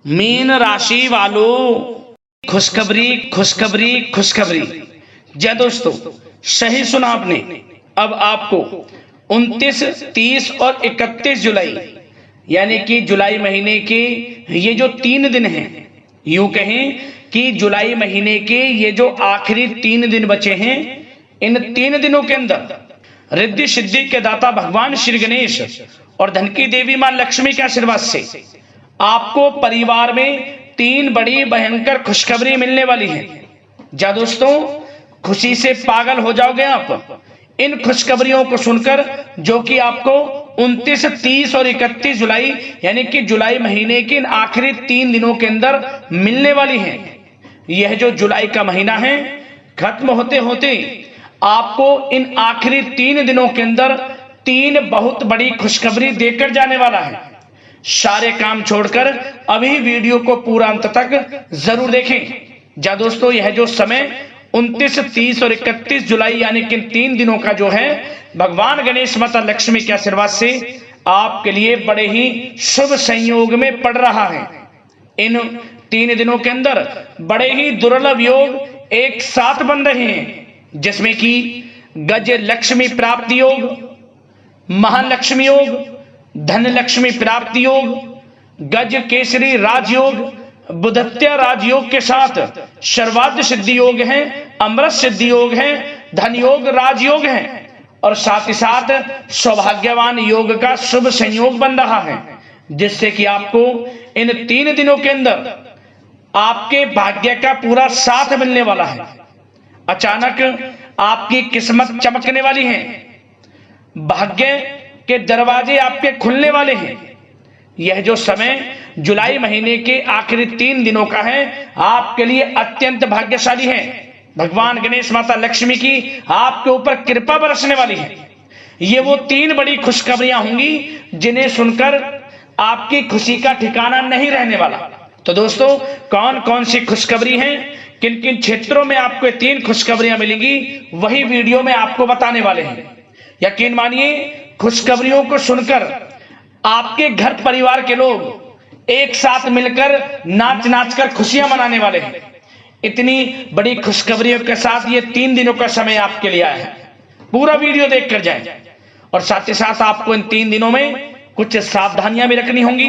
Mean राशि वालों, खुशखबरी खुशखबरी खुशखबरी। जय दोस्तों, सही सुना आपने। अब आपको 29, 30 और 31 जुलाई यानी कि जुलाई महीने के ये जो 3 दिन हैं, यूं कहें कि जुलाई महीने के ये जो आखिरी 3 दिन बचे हैं, इन 3 दिनों के अंदर रिद्धि सिद्धि के दाता भगवान श्री गणेश और धन की देवी मां लक्ष्मी के आशीर्वाद से आपको परिवार में 3 बड़ी भयंकर खुशखबरी मिलने वाली है। जा दोस्तों, खुशी से पागल हो जाओगे आप इन खुशखबरियों को सुनकर, जो कि आपको 29, 30 और 31 जुलाई यानी कि जुलाई महीने के इन आखिरी 3 दिनों के अंदर मिलने वाली है। यह जो जुलाई का महीना है, खत्म होते होते आपको इन आखिरी 3 दिनों के अंदर 3 बहुत बड़ी खुशखबरी देकर जाने वाला है। सारे काम छोड़कर अभी वीडियो को पूरा अंत तक जरूर देखें। जा दोस्तों, यह जो समय 29, 30 और 31 जुलाई यानी कि 3 दिनों का जो है, भगवान गणेश माता लक्ष्मी के आशीर्वाद से आपके लिए बड़े ही शुभ संयोग में पड़ रहा है। इन 3 दिनों के अंदर बड़े ही दुर्लभ योग एक साथ बन रहे हैं, जिसमें कि गज लक्ष्मी प्राप्ति योग, महालक्ष्मी योग, धन लक्ष्मी प्राप्ति योग, गज केसरी राजयोग, बुधत्या राजयोग के साथ सर्वाद्य सिद्धि योग है, अमृत सिद्धि योग है, धन योग राजयोग है, और साथ ही साथ सौभाग्यवान योग का शुभ संयोग बन रहा है, जिससे कि आपको इन 3 दिनों के अंदर आपके भाग्य का पूरा साथ मिलने वाला है। अचानक आपकी किस्मत चमकने वाली है, भाग्य के दरवाजे आपके खुलने वाले हैं। यह जो समय जुलाई महीने के आखिरी 3 दिनों का है, आपके लिए अत्यंत भाग्यशाली है। भगवान गणेश माता लक्ष्मी की आपके ऊपर कृपा बरसने वाली है। ये वो 3 बड़ी खुशखबरियां होंगी जिन्हें सुनकर आपकी खुशी का ठिकाना नहीं रहने वाला। तो दोस्तों, कौन कौन सी खुशखबरी हैं, किन किन क्षेत्रों में आपको 3 खुशखबरियां मिलेंगी, वही वीडियो में आपको बताने वाले हैं। यकीन मानिए, खुशखबरियों को सुनकर आपके घर परिवार के लोग एक साथ मिलकर नाच नाच कर खुशियां मनाने वाले हैं। इतनी बड़ी खुशखबरियों के साथ ये 3 दिनों का समय आपके लिए आया है। पूरा वीडियो देख कर जाएं, और साथ ही साथ आपको इन 3 दिनों में कुछ सावधानियां भी रखनी होंगी,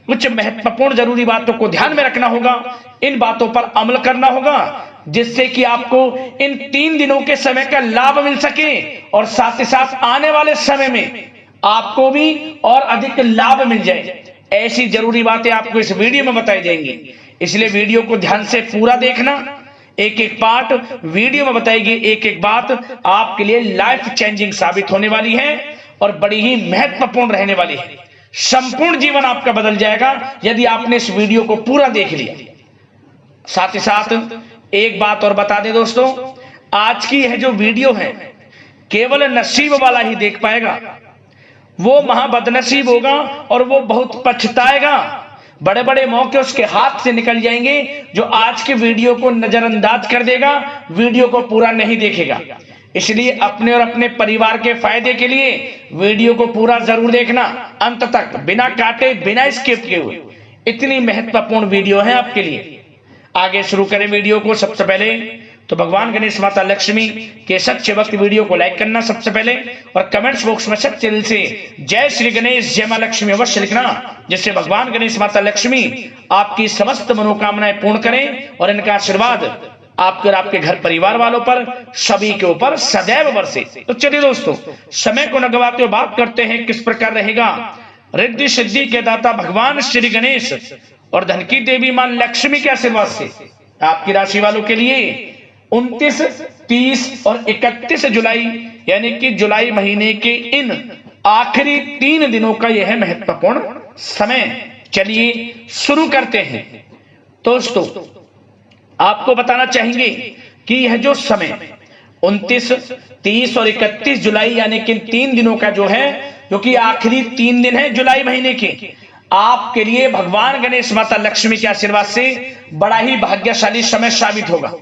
कुछ महत्वपूर्ण जरूरी बातों को ध्यान में रखना होगा, इन बातों पर अमल करना होगा, जिससे कि आपको इन 3 दिनों के समय का लाभ मिल सके, और साथ ही साथ आने वाले समय में आपको भी और अधिक लाभ मिल जाए। ऐसी जरूरी बातें आपको इस वीडियो में बताई जाएंगी, इसलिए वीडियो को ध्यान से पूरा देखना। एक एक पार्ट वीडियो में बताएगी एक एक बात आपके लिए लाइफ चेंजिंग साबित होने वाली है और बड़ी ही महत्वपूर्ण रहने वाली है। संपूर्ण जीवन आपका बदल जाएगा यदि आपने इस वीडियो को पूरा देख लिया। साथ ही साथ एक बात और बता दें दोस्तों, आज की यह जो वीडियो है केवल नसीब वाला ही देख पाएगा। वो महाबदनसीब होगा और वो बहुत पछताएगा। बड़े बड़े मौके उसके हाथ से निकल जाएंगे जो आज के वीडियो को नजरअंदाज कर देगा, वीडियो को पूरा नहीं देखेगा। इसलिए अपने और अपने परिवार के फायदे के लिए वीडियो को पूरा जरूर देखना अंत तक, बिना काटे बिना स्किप किए हुए। इतनी महत्वपूर्ण वीडियो है आपके लिए। आगे शुरू करें वीडियो को। सबसे पहले तो भगवान गणेश माता लक्ष्मी के सच्चे भक्त वीडियो को लाइक करना सबसे पहले, और कमेंट्स बॉक्स में सच्चे दिल से जय श्री गणेश जय मां लक्ष्मी अवश्य लिखना, जिससे भगवान गणेश माता लक्ष्मी आपकी समस्त मनोकामनाएं पूर्ण करें और इनका आशीर्वाद आपके और आपके घर परिवार वालों पर सभी के ऊपर सदैव बरसे। तो चलिए दोस्तों, समय को न गवाते हुए बात करते हैं किस प्रकार रहेगा रिद्धि सिद्धि के दाता भगवान श्री गणेश और धन की देवी मां लक्ष्मी के आशीर्वाद से आपकी राशि वालों के लिए 29, 30 और 31 जुलाई यानी कि जुलाई महीने के इन आखिरी 3 दिनों का यह महत्वपूर्ण समय। चलिए शुरू करते हैं। दोस्तों, आपको बताना चाहेंगे कि यह जो समय 29, 30 और 31 जुलाई यानी कि 3 दिनों का जो है, जो कि आखिरी 3 दिन है जुलाई महीने के, आपके लिए भगवान गणेश माता लक्ष्मी के आशीर्वाद से बड़ा ही भाग्यशाली समय साबित होगा।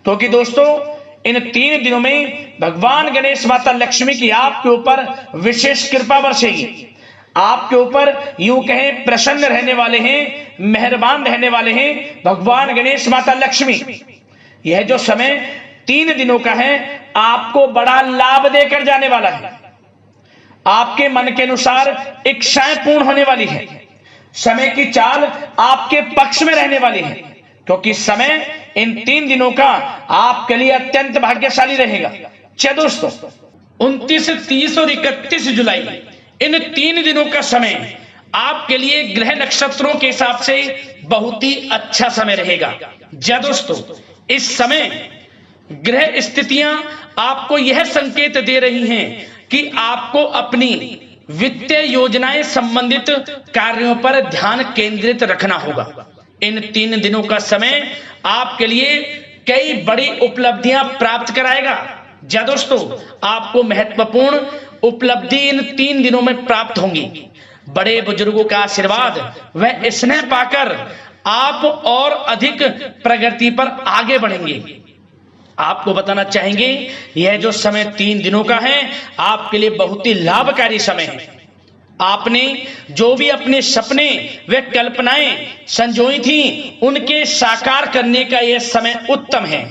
क्योंकि दोस्तों, इन 3 दिनों में भगवान गणेश माता लक्ष्मी की आपके ऊपर विशेष कृपा बरसेगी। आपके ऊपर यूं कहें प्रसन्न रहने वाले हैं, मेहरबान रहने वाले हैं भगवान गणेश, माता लक्ष्मी। यह जो समय 3 दिनों का है आपको बड़ा लाभ देकर जाने वाला है। आपके मन के अनुसार इच्छाएं पूर्ण होने वाली है। समय की चाल आपके पक्ष में रहने वाली है, क्योंकि समय इन 3 दिनों का आपके लिए अत्यंत भाग्यशाली रहेगा। चलिए दोस्तों, 29, 30 और 31 जुलाई इन 3 दिनों का समय आपके लिए ग्रह नक्षत्रों के हिसाब से बहुत ही अच्छा समय रहेगा। जी दोस्तों, इस समय ग्रह स्थितियां आपको यह संकेत दे रही हैं कि आपको अपनी वित्तीय योजनाएं संबंधित कार्यों पर ध्यान केंद्रित रखना होगा। इन 3 दिनों का समय आपके लिए कई बड़ी उपलब्धियां प्राप्त कराएगा। जी दोस्तों, आपको महत्वपूर्ण उपलब्धि इन 3 दिनों में प्राप्त होंगी। बड़े बुजुर्गों का आशीर्वाद व स्नेह पाकर आप और अधिक प्रगति पर आगे बढ़ेंगे। आपको बताना चाहेंगे, यह जो समय 3 दिनों का है आपके लिए बहुत ही लाभकारी समय है। आपने जो भी अपने सपने व कल्पनाएं संजोई थी उनके साकार करने का यह समय उत्तम है।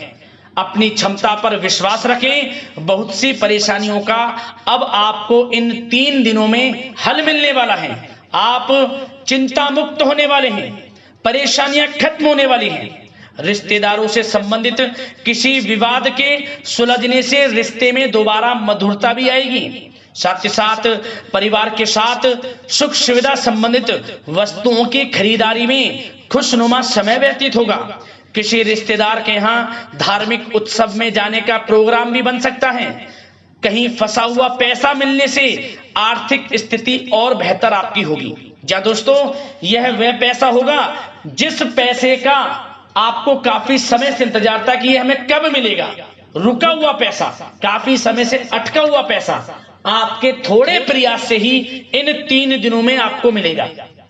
अपनी क्षमता पर विश्वास रखें। बहुत सी परेशानियों का अब आपको इन 3 दिनों में हल मिलने वाला है। आप चिंता मुक्त होने वाले हैं। परेशानियां खत्म होने वाली हैं। रिश्तेदारों से संबंधित किसी विवाद के सुलझने से रिश्ते में दोबारा मधुरता भी आएगी। साथ ही साथ परिवार के साथ सुख सुविधा संबंधित वस्तुओं की खरीदारी में खुशनुमा समय व्यतीत होगा। किसी रिश्तेदार के यहाँ धार्मिक उत्सव में जाने का प्रोग्राम भी बन सकता है। कहीं फंसा हुआ पैसा मिलने से आर्थिक स्थिति और बेहतर आपकी होगी। क्या दोस्तों, यह वह पैसा होगा जिस पैसे का आपको काफी समय से इंतजार था कि यह हमें कब मिलेगा। रुका हुआ पैसा, काफी समय से अटका हुआ पैसा आपके थोड़े प्रयास से ही इन 3 दिनों में आपको मिलेगा।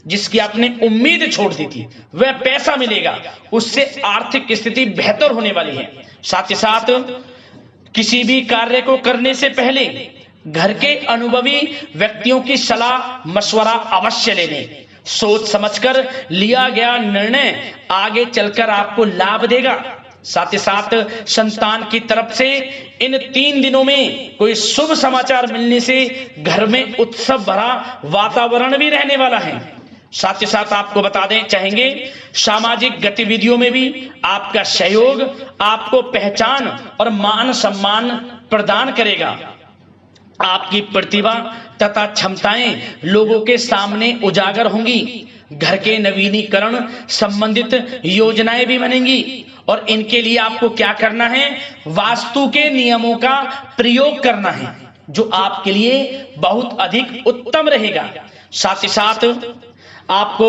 जिसकी आपने उम्मीद छोड़ दी थी वह पैसा मिलेगा। उससे आर्थिक स्थिति बेहतर होने वाली है। साथ ही साथ किसी भी कार्य को करने से पहले घर के अनुभवी व्यक्तियों की सलाह मशवरा अवश्य ले लें। सोच समझकर लिया गया निर्णय आगे चलकर आपको लाभ देगा। साथ ही साथ संतान की तरफ से इन 3 दिनों में कोई शुभ समाचार मिलने से घर में उत्सव भरा वातावरण भी रहने वाला है। साथ ही साथ आपको बता दें चाहेंगे, सामाजिक गतिविधियों में भी आपका सहयोग आपको पहचान और मान सम्मान प्रदान करेगा। आपकी प्रतिभा तथा क्षमताएं लोगों के सामने उजागर होंगी। घर के नवीनीकरण संबंधित योजनाएं भी बनेंगी और इनके लिए आपको क्या करना है, वास्तु के नियमों का प्रयोग करना है, जो आपके लिए बहुत अधिक उत्तम रहेगा। साथ ही साथ आपको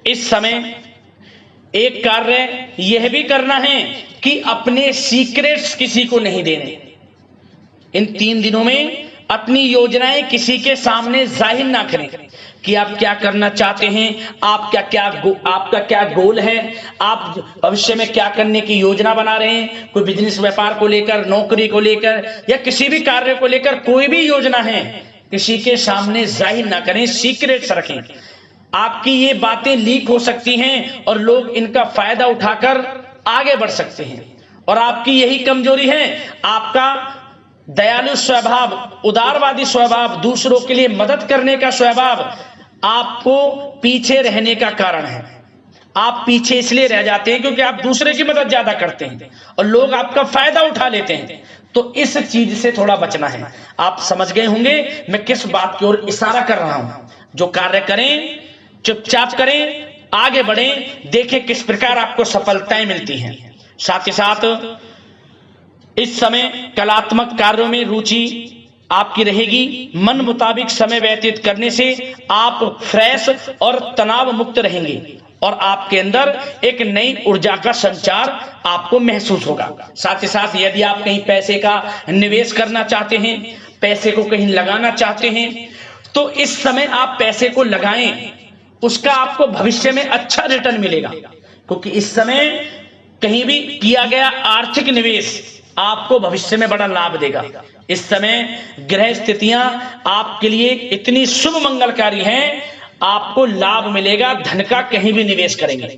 इस समय एक कार्य यह भी करना है कि अपने सीक्रेट्स किसी को नहीं देने। इन 3 दिनों में अपनी योजनाएं किसी के सामने जाहिर ना करें कि आप क्या करना चाहते हैं, आपका क्या गोल है, आप भविष्य में क्या करने की योजना बना रहे हैं। कोई बिजनेस व्यापार को लेकर, नौकरी को लेकर या किसी भी कार्य को लेकर कोई भी योजना है, किसी के सामने जाहिर ना करें, सीक्रेट्स रखें। आपकी ये बातें लीक हो सकती हैं और लोग इनका फायदा उठाकर आगे बढ़ सकते हैं। और आपकी यही कमजोरी है, आपका दयालु स्वभाव, उदारवादी स्वभाव, दूसरों के लिए मदद करने का स्वभाव आपको पीछे रहने का कारण है। आप पीछे इसलिए रह जाते हैं क्योंकि आप दूसरे की मदद ज्यादा करते हैं और लोग आपका फायदा उठा लेते हैं। तो इस चीज से थोड़ा बचना है। आप समझ गए होंगे मैं किस बात की ओर इशारा कर रहा हूं। जो कार्य करें चुपचाप करें, आगे बढ़ें, देखें किस प्रकार आपको सफलताएं मिलती हैं। साथ ही साथ इस समय कलात्मक कार्यों में रुचि आपकी रहेगी। मन मुताबिक समय व्यतीत करने से आप फ्रेश और तनाव मुक्त रहेंगे और आपके अंदर एक नई ऊर्जा का संचार आपको महसूस होगा। साथ ही साथ यदि आप कहीं पैसे का निवेश करना चाहते हैं, पैसे को कहीं लगाना चाहते हैं, तो इस समय आप पैसे को लगाएं। उसका आपको भविष्य में अच्छा रिटर्न मिलेगा, क्योंकि इस समय कहीं भी किया गया आर्थिक निवेश आपको भविष्य में बड़ा लाभ देगा। इस समय ग्रह स्थितियां आपके लिए इतनी शुभ मंगलकारी हैं, आपको लाभ मिलेगा। धन का कहीं भी निवेश करेंगे,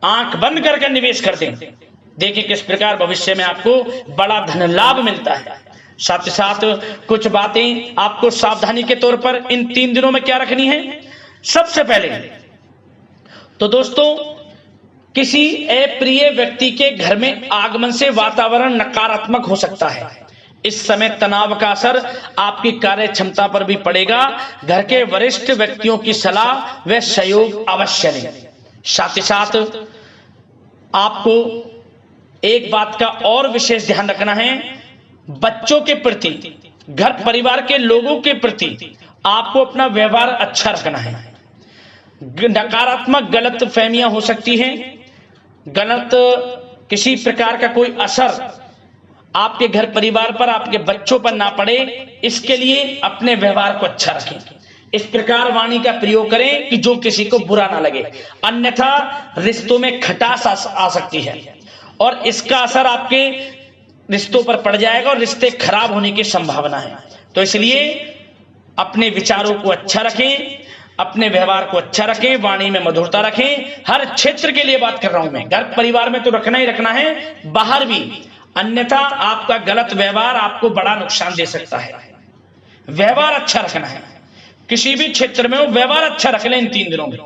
आंख बंद करके निवेश कर दें, देखिए किस प्रकार भविष्य में आपको बड़ा धन लाभ मिलता है। साथ ही साथ कुछ बातें आपको सावधानी के तौर पर इन 3 दिनों में क्या रखनी है। सबसे पहले तो दोस्तों, किसी अप्रिय व्यक्ति के घर में आगमन से वातावरण नकारात्मक हो सकता है। इस समय तनाव का असर आपकी कार्य क्षमता पर भी पड़ेगा। घर के वरिष्ठ व्यक्तियों की सलाह व सहयोग अवश्य लें। साथ ही साथ आपको एक बात का और विशेष ध्यान रखना है, बच्चों के प्रति, घर परिवार के लोगों के प्रति आपको अपना व्यवहार अच्छा रखना है। नकारात्मक गलत फहमियां हो सकती हैं, गलत किसी प्रकार का कोई असर आपके घर परिवार पर, आपके बच्चों पर ना पड़े, इसके लिए अपने व्यवहार को अच्छा रखें। इस प्रकार वाणी का प्रयोग करें कि जो किसी को बुरा ना लगे, अन्यथा रिश्तों में खटास आ सकती है और इसका असर आपके रिश्तों पर पड़ जाएगा और रिश्ते खराब होने की संभावना है। तो इसलिए अपने विचारों को अच्छा रखें, अपने व्यवहार को अच्छा रखें, वाणी में मधुरता रखें। हर क्षेत्र के लिए बात कर रहा हूं मैं, घर परिवार में तो रखना ही रखना है, बाहर भी, अन्यथा आपका गलत व्यवहार आपको बड़ा नुकसान दे सकता है। व्यवहार अच्छा रखना है, किसी भी क्षेत्र में हो व्यवहार अच्छा रख लें। इन 3 दिनों में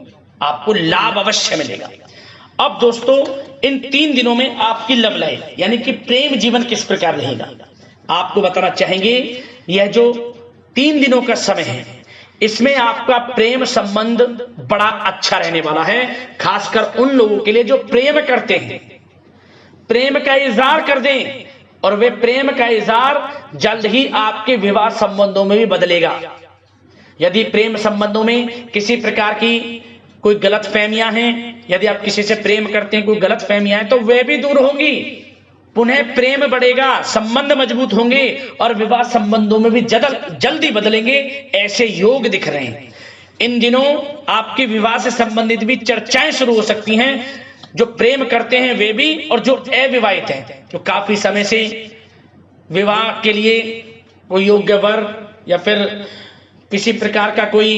आपको लाभ अवश्य मिलेगा। अब दोस्तों, इन 3 दिनों में आपकी लव लाइफ यानी कि प्रेम जीवन किस प्रकार रहेगा, आपको बताना चाहेंगे। यह जो 3 दिनों का समय है, इसमें आपका प्रेम संबंध बड़ा अच्छा रहने वाला है। खासकर उन लोगों के लिए जो प्रेम करते हैं, प्रेम का इजहार कर दें और वे प्रेम का इजहार जल्द ही आपके विवाह संबंधों में भी बदलेगा। यदि प्रेम संबंधों में किसी प्रकार की कोई गलत फहमियां हैं, यदि आप किसी से प्रेम करते हैं, कोई गलत फहमियां हैं, तो वे भी दूर होंगी, पुनः प्रेम बढ़ेगा, संबंध मजबूत होंगे और विवाह संबंधों में भी जल्दी बदलेंगे। ऐसे योग दिख रहे हैं। इन दिनों आपके विवाह से संबंधित भी चर्चाएं शुरू हो सकती हैं। जो प्रेम करते हैं वे भी, और जो अविवाहित हैं, जो काफी समय से विवाह के लिए कोई योग्य वर या फिर किसी प्रकार का कोई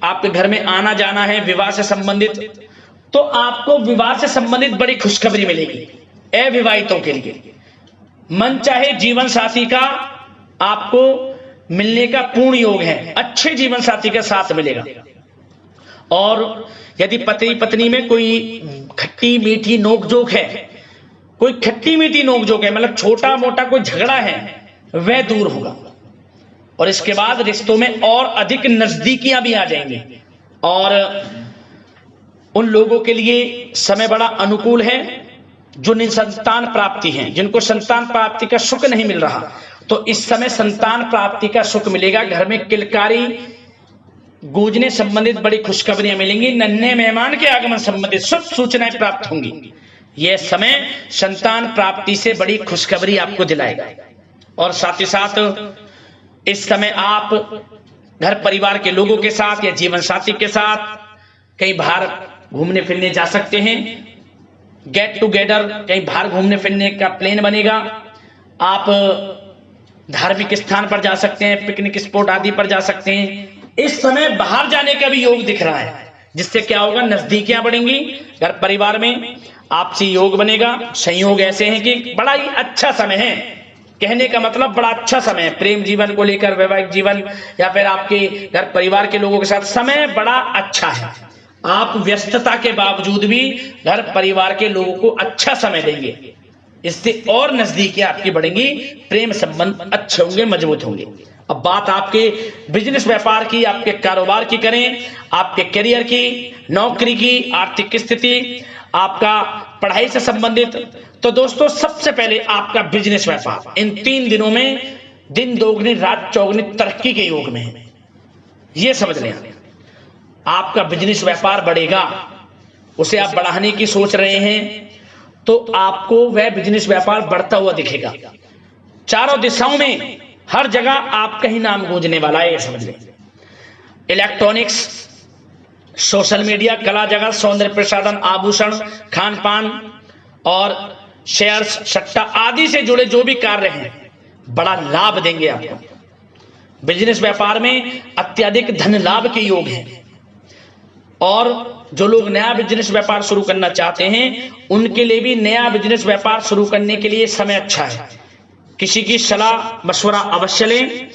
आपके घर में आना जाना है विवाह से संबंधित, तो आपको विवाह से संबंधित बड़ी खुशखबरी मिलेगी। अविवाहितों के लिए मन चाहे जीवन साथी का आपको मिलने का पूर्ण योग है, अच्छे जीवन साथी के साथ मिलेगा। और यदि पति पत्नी में कोई खट्टी मीठी नोकझोंक है, कोई खट्टी मीठी नोकझोंक है, मतलब छोटा मोटा कोई झगड़ा है, वह दूर होगा और इसके बाद रिश्तों में और अधिक नजदीकियां भी आ जाएंगी। और उन लोगों के लिए समय बड़ा अनुकूल है जो निसंतान प्राप्ति है, जिनको संतान प्राप्ति का सुख नहीं मिल रहा, तो इस समय संतान प्राप्ति का सुख मिलेगा। घर में किलकारी गूंजने संबंधित बड़ी खुशखबरियां मिलेंगी। नन्हे मेहमान के आगमन संबंधित शुभ सूचनाएं प्राप्त होंगी। यह समय संतान प्राप्ति से बड़ी खुशखबरी आपको दिलाएगा। और साथ ही साथ इस समय आप घर परिवार के लोगों के साथ या जीवन साथी के साथ कहीं बाहर घूमने फिरने जा सकते हैं। गेट टुगेदर, कहीं बाहर घूमने फिरने का प्लान बनेगा। आप धार्मिक स्थान पर जा सकते हैं, पिकनिक स्पॉट आदि पर जा सकते हैं। इस समय बाहर जाने का भी योग दिख रहा है, जिससे क्या होगा, नजदीकियां बढ़ेंगी, घर परिवार में आपसी योग बनेगा। संयोग ऐसे हैं कि बड़ा ही अच्छा समय है, कहने का मतलब बड़ा अच्छा समय है। प्रेम जीवन को लेकर, वैवाहिक जीवन या फिर आपके घर परिवार के लोगों के साथ समय बड़ा अच्छा है। आप व्यस्तता के बावजूद भी घर परिवार के लोगों को अच्छा समय देंगे, इससे और नजदीकियां आपकी बढ़ेंगी, प्रेम संबंध अच्छे होंगे, मजबूत होंगे। अब बात आपके बिजनेस व्यापार की, आपके कारोबार की करें, आपके करियर की, नौकरी की, आर्थिक स्थिति, आपका पढ़ाई से संबंधित, तो दोस्तों सबसे पहले आपका बिजनेस व्यापार इन 3 दिनों में दिन दोगुनी रात चौगुनी तरक्की के योग में है। यह समझ लें, आपका बिजनेस व्यापार बढ़ेगा, उसे आप बढ़ाने की सोच रहे हैं तो आपको वह बिजनेस व्यापार बढ़ता हुआ दिखेगा। चारों दिशाओं में हर जगह आपका ही नाम गूंजने वाला है, यह समझ लें। इलेक्ट्रॉनिक्स, सोशल मीडिया, कला जगत, सौंदर्य प्रसाधन, आभूषण, खान पान और शेयर्स, सट्टा आदि से जुड़े जो भी कार्य हैं बड़ा लाभ देंगे आपको। बिजनेस व्यापार में अत्यधिक धन लाभ के योग हैं। और जो लोग नया बिजनेस व्यापार शुरू करना चाहते हैं उनके लिए भी नया बिजनेस व्यापार शुरू करने के लिए समय अच्छा है। किसी की सलाह मशवरा अवश्य लें,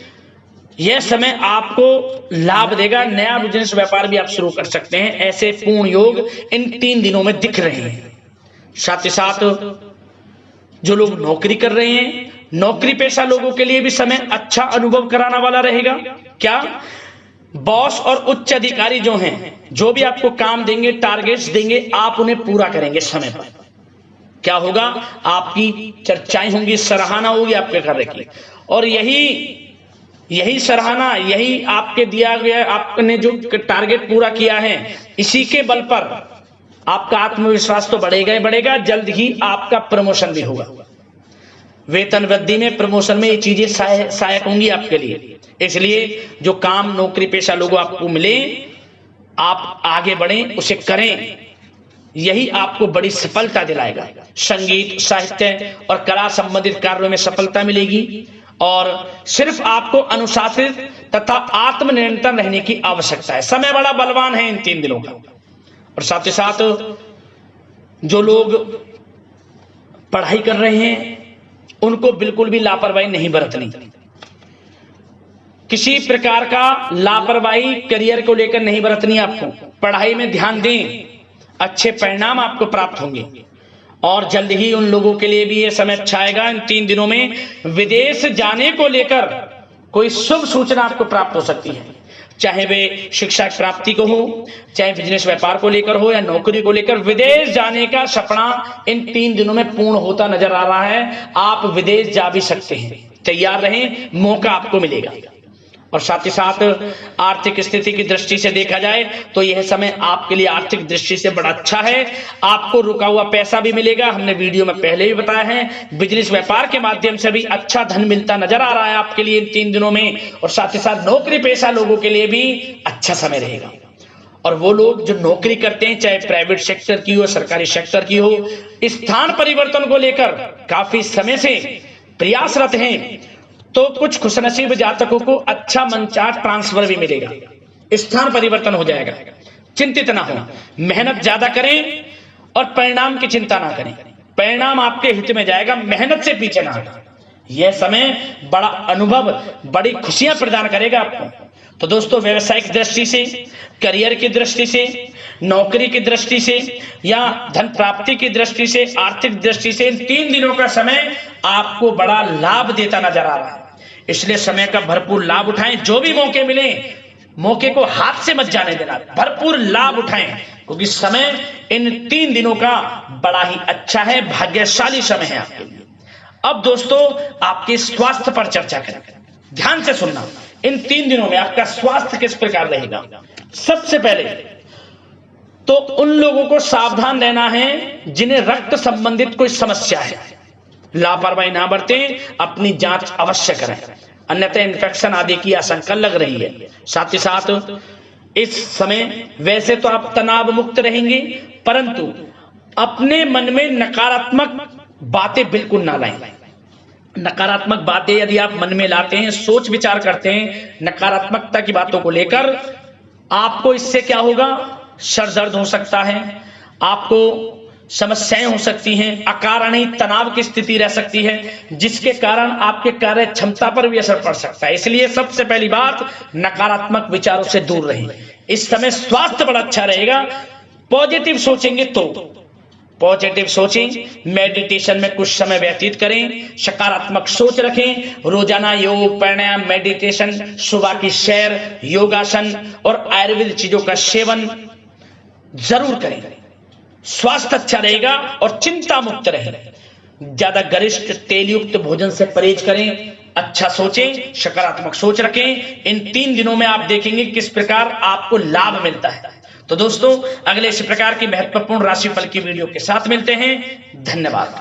यह समय आपको लाभ देगा। नया बिजनेस व्यापार भी आप शुरू कर सकते हैं, ऐसे पूर्ण योग इन 3 दिनों में दिख रहे हैं। साथ ही साथ जो लोग नौकरी कर रहे हैं, नौकरी पेशा लोगों के लिए भी समय अच्छा अनुभव कराने वाला रहेगा। क्या बॉस और उच्च अधिकारी जो हैं, जो भी आपको काम देंगे, टारगेट्स देंगे, आप उन्हें पूरा करेंगे समय पर। क्या होगा, आपकी चर्चाएं होंगी, सराहना होगी आपके कार्य की, और यही सराहना, यही आपके दिया गया, आपने जो टारगेट पूरा किया है, इसी के बल पर आपका आत्मविश्वास तो बढ़ेगा ही बढ़ेगा। जल्द ही आपका प्रमोशन भी होगा। वेतन वृद्धि में, प्रमोशन में ये चीजें सहायक होंगी आपके लिए। इसलिए जो काम नौकरी पेशा लोगों आपको मिले, आप आगे बढ़ें, उसे करें, यही आपको बड़ी सफलता दिलाएगा। संगीत, साहित्य और कला संबंधित कार्यों में सफलता मिलेगी और सिर्फ आपको अनुशासित तथा आत्मनियंत्रण रहने की आवश्यकता है। समय बड़ा बलवान है इन 3 दिनों का। और साथ ही साथ जो लोग पढ़ाई कर रहे हैं उनको बिल्कुल भी लापरवाही नहीं बरतनी। किसी प्रकार का लापरवाही करियर को लेकर नहीं बरतनी। आपको पढ़ाई में ध्यान दें, अच्छे परिणाम आपको प्राप्त होंगे। और जल्द ही उन लोगों के लिए भी ये समय अच्छा आएगा। इन 3 दिनों में विदेश जाने को लेकर कोई शुभ सूचना आपको प्राप्त हो सकती है, चाहे वे शिक्षा प्राप्ति को हो, चाहे बिजनेस व्यापार को लेकर हो, या नौकरी को लेकर। विदेश जाने का सपना इन 3 दिनों में पूर्ण होता नजर आ रहा है। आप विदेश जा भी सकते हैं, तैयार रहें, मौका आपको मिलेगा। और साथ ही साथ आर्थिक स्थिति की दृष्टि से देखा जाए तो यह समय आपके लिए आर्थिक दृष्टि से बड़ा अच्छा है। आपको रुका हुआ पैसा भी मिलेगा, हमने वीडियो में पहले भी बताया है। बिजनेस व्यापार के माध्यम से भी अच्छा धन मिलता नजर आ रहा है आपके लिए इन 3 दिनों में। और साथ ही साथ नौकरी पेशा लोगों के लिए भी अच्छा समय रहेगा। और वो लोग जो नौकरी करते हैं, चाहे प्राइवेट सेक्टर की हो, सरकारी सेक्टर की हो, स्थान परिवर्तन को लेकर काफी समय से प्रयासरत हैं, तो कुछ खुशनसीब जातकों को अच्छा मंचा ट्रांसफर भी मिलेगा, स्थान परिवर्तन हो जाएगा। चिंतित ना हो, मेहनत ज्यादा करें और परिणाम की चिंता ना करें। परिणाम आपके हित में जाएगा, मेहनत से पीछे ना हटें। यह समय बड़ा अनुभव, बड़ी खुशियां प्रदान करेगा आपको। तो दोस्तों, व्यवसायिक दृष्टि से, करियर की दृष्टि से, नौकरी की दृष्टि से, या धन प्राप्ति की दृष्टि से, आर्थिक दृष्टि से, इन 3 दिनों का समय आपको बड़ा लाभ देता नजर आ रहा है। इसलिए समय का भरपूर लाभ उठाएं। जो भी मौके मिले, मौके को हाथ से मत जाने देना, भरपूर लाभ उठाएं, क्योंकि समय इन 3 दिनों का बड़ा ही अच्छा है, भाग्यशाली समय है आपके लिए। अब दोस्तों, आपके स्वास्थ्य पर चर्चा करें। ध्यान से सुनना, इन 3 दिनों में आपका स्वास्थ्य किस प्रकार रहेगा। सबसे पहले तो उन लोगों को सावधान रहना है जिन्हें रक्त संबंधित कोई समस्या है। लापरवाही ना बरतें, अपनी जांच अवश्य करें, अन्यथा इन्फेक्शन आदि की आशंका लग रही है। साथ ही साथ इस समय वैसे तो आप तनाव मुक्त रहेंगे, परंतु अपने मन में नकारात्मक बातें बिल्कुल ना लाएं। नकारात्मक बातें यदि आप मन में लाते हैं, सोच विचार करते हैं नकारात्मकता की बातों को लेकर, आपको इससे क्या होगा, सर दर्द हो सकता है, आपको समस्याएं हो सकती हैं, अकारण ही तनाव की स्थिति रह सकती है, जिसके कारण आपके कार्य क्षमता पर भी असर पड़ सकता है। इसलिए सबसे पहली बात, नकारात्मक विचारों से दूर रहें। इस समय स्वास्थ्य बड़ा अच्छा रहेगा। पॉजिटिव सोचेंगे तो पॉजिटिव सोचें, मेडिटेशन में कुछ समय व्यतीत करें, सकारात्मक सोच रखें, रोजाना योग, प्राणायाम, मेडिटेशन, सुबह की सैर, योगासन और आयुर्वेद चीजों का सेवन जरूर करें। स्वास्थ्य अच्छा रहेगा और चिंता मुक्त रहें। ज्यादा गरिष्ठ तेलयुक्त भोजन से परहेज करें, अच्छा सोचें, सकारात्मक सोच रखें। इन 3 दिनों में आप देखेंगे किस प्रकार आपको लाभ मिलता है। तो दोस्तों, अगले इसी प्रकार की महत्वपूर्ण राशिफल की वीडियो के साथ मिलते हैं। धन्यवाद।